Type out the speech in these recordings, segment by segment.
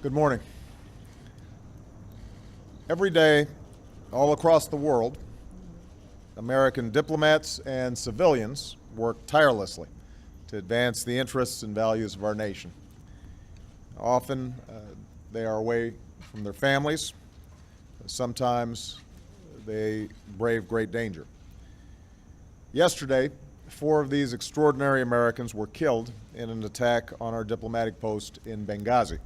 Good morning. Every day, all across the world, American diplomats and civilians work tirelessly to advance the interests and values of our nation. Often, they are away from their families. Sometimes they brave great danger. Yesterday, 4 of these extraordinary Americans were killed in an attack on our diplomatic post in Benghazi.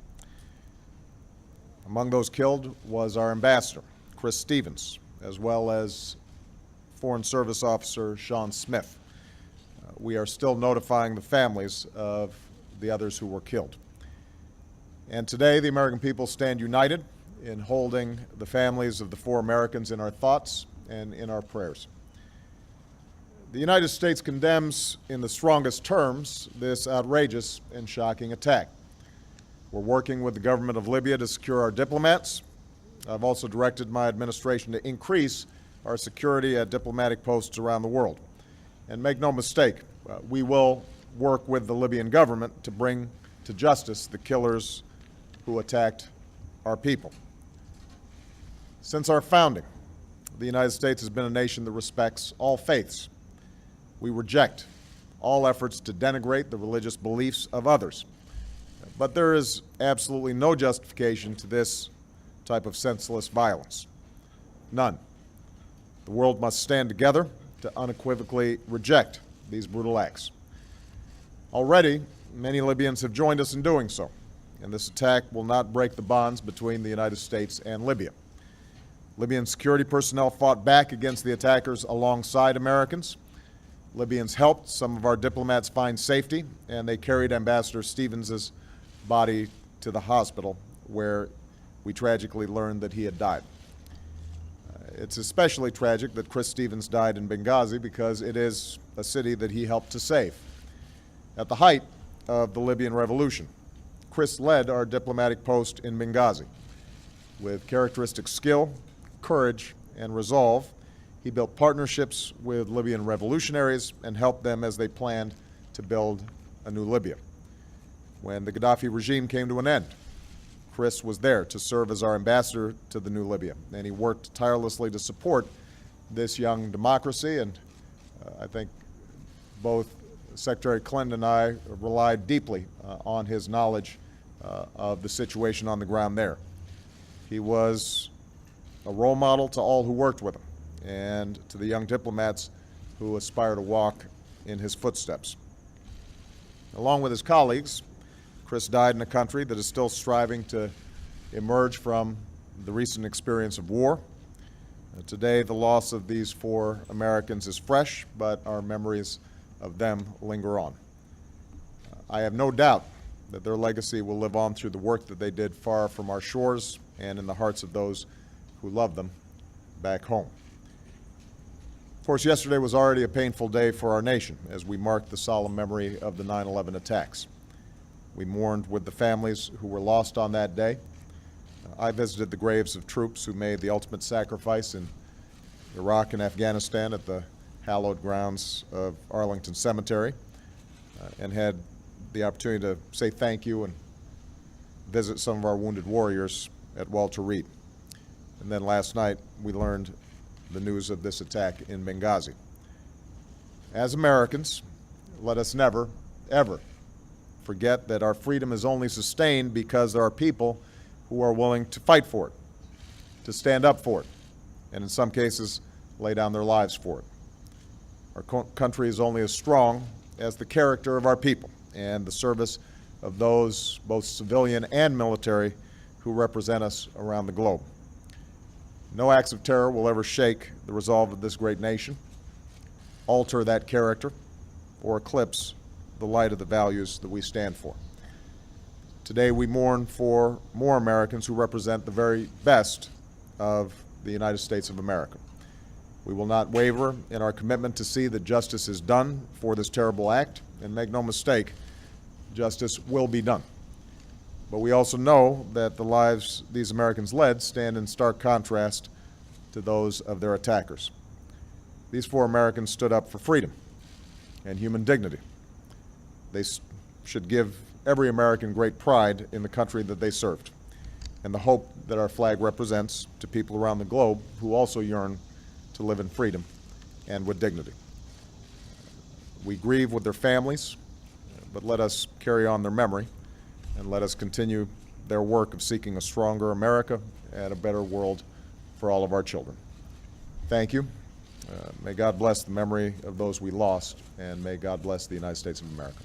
Among those killed was our ambassador, Chris Stevens, as well as Foreign Service Officer Sean Smith. We are still notifying the families of the others who were killed. And today, the American people stand united in holding the families of the 4 Americans in our thoughts and in our prayers. The United States condemns in the strongest terms this outrageous and shocking attack. We're working with the government of Libya to secure our diplomats. I've also directed my administration to increase our security at diplomatic posts around the world. And make no mistake, we will work with the Libyan government to bring to justice the killers who attacked our people. Since our founding, the United States has been a nation that respects all faiths. We reject all efforts to denigrate the religious beliefs of others. But there is absolutely no justification to this type of senseless violence. None. The world must stand together to unequivocally reject these brutal acts. Already, many Libyans have joined us in doing so, and this attack will not break the bonds between the United States and Libya. Libyan security personnel fought back against the attackers alongside Americans. Libyans helped some of our diplomats find safety, and they carried Ambassador Stevens's body to the hospital, where we tragically learned that he had died. It's especially tragic that Chris Stevens died in Benghazi because it is a city that he helped to save. At the height of the Libyan revolution, Chris led our diplomatic post in Benghazi. With characteristic skill, courage, and resolve, he built partnerships with Libyan revolutionaries and helped them as they planned to build a new Libya. When the Gaddafi regime came to an end, Chris was there to serve as our ambassador to the new Libya, and he worked tirelessly to support this young democracy, and I think both Secretary Clinton and I relied deeply on his knowledge of the situation on the ground there. He was a role model to all who worked with him and to the young diplomats who aspire to walk in his footsteps. Along with his colleagues, Chris died in a country that is still striving to emerge from the recent experience of war. Today, the loss of these 4 Americans is fresh, but our memories of them linger on. I have no doubt that their legacy will live on through the work that they did far from our shores and in the hearts of those who love them back home. Of course, yesterday was already a painful day for our nation as we marked the solemn memory of the 9/11 attacks. We mourned with the families who were lost on that day. I visited the graves of troops who made the ultimate sacrifice in Iraq and Afghanistan at the hallowed grounds of Arlington Cemetery and had the opportunity to say thank you and visit some of our wounded warriors at Walter Reed. And then last night, we learned the news of this attack in Benghazi. As Americans, let us never, ever forget that our freedom is only sustained because there are people who are willing to fight for it, to stand up for it, and in some cases, lay down their lives for it. Our country is only as strong as the character of our people and the service of those, both civilian and military, who represent us around the globe. No acts of terror will ever shake the resolve of this great nation, alter that character, or eclipse the light of the values that we stand for. Today, we mourn for more Americans who represent the very best of the United States of America. We will not waver in our commitment to see that justice is done for this terrible act, and make no mistake, justice will be done. But we also know that the lives these Americans led stand in stark contrast to those of their attackers. These 4 Americans stood up for freedom and human dignity. They should give every American great pride in the country that they served. and the hope that our flag represents to people around the globe who also yearn to live in freedom and with dignity. We grieve with their families, but let us carry on their memory, and let us continue their work of seeking a stronger America and a better world for all of our children. Thank you. May God bless the memory of those we lost, and may God bless the United States of America.